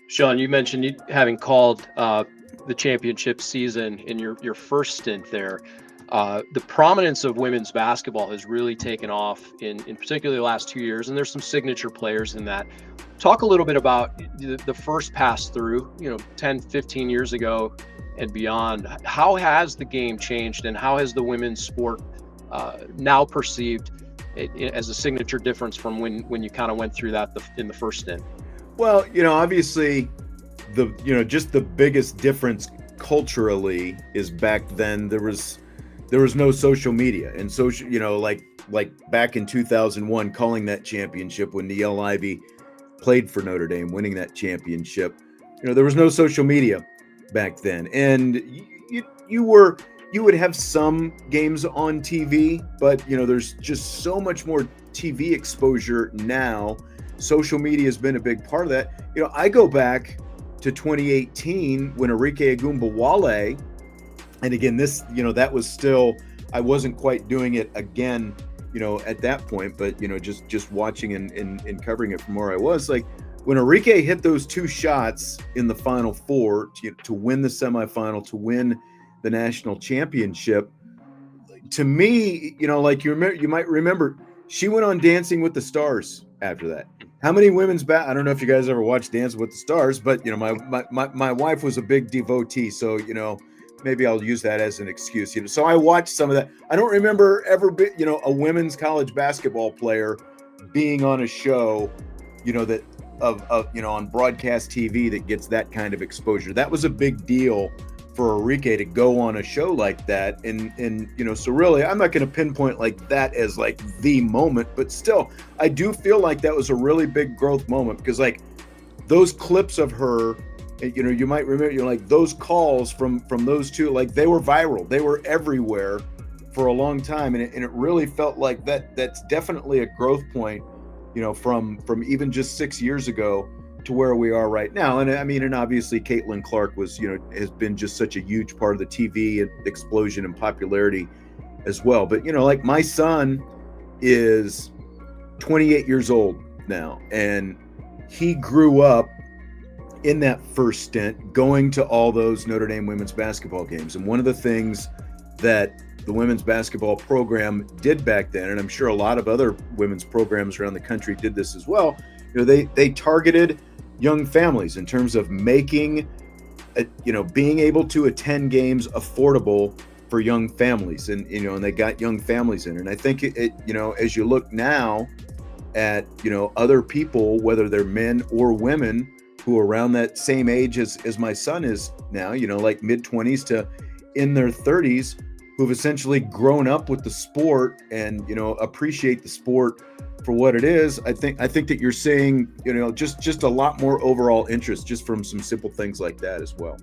Sean, you mentioned having called the championship season in your first stint there. The prominence of women's basketball has really taken off in particularly the last 2 years, and there's some signature players in that. Talk a little bit about the first pass through, 10, 15 years ago and beyond. How has the game changed, and how has the women's sport now perceived as a signature difference from when you kind of went through that in the first stint? Well, obviously just the biggest difference culturally is back then there was no social media, and social, like back in 2001, calling that championship when Niele Ivey played for Notre Dame, winning that championship. There was no social media back then, and you would have some games on TV, but there's just so much more TV exposure now. Social media has been a big part of that. I go back to 2018 when Arike Ogunbowale, and again, this, that was still, I wasn't quite doing it again, at that point, but, just watching and covering it from where I was, like when Arike hit those two shots in the Final Four to win the semifinal, to win the national championship, to me, like you might remember, she went on Dancing with the Stars after that. How many women's I don't know if you guys ever watched Dancing with the Stars, but my wife was a big devotee, so maybe I'll use that as an excuse. So I watched some of that. I don't remember ever be, a women's college basketball player being on a show, that of on broadcast TV that gets that kind of exposure. That was a big deal for Arike to go on a show like that, and so really I'm not going to pinpoint like that as like the moment, but still I do feel like that was a really big growth moment, because like those clips of her, you might remember, like those calls from those two, like they were viral, they were everywhere for a long time, and it really felt like that's definitely a growth point, from even just 6 years ago to where we are right now. And I mean, and obviously Caitlin Clark was, has been just such a huge part of the TV explosion and popularity as well. But, like my son is 28 years old now, and he grew up in that first stint going to all those Notre Dame women's basketball games. And one of the things that the women's basketball program did back then, and I'm sure a lot of other women's programs around the country did this as well, they targeted young families in terms of making, being able to attend games affordable for young families, and and they got young families in. And I think it as you look now at other people, whether they're men or women, who are around that same age as my son is now, like mid-20s to in their 30s, who've essentially grown up with the sport and appreciate the sport for what it is. I think that you're seeing just a lot more overall interest just from some simple things like that as well.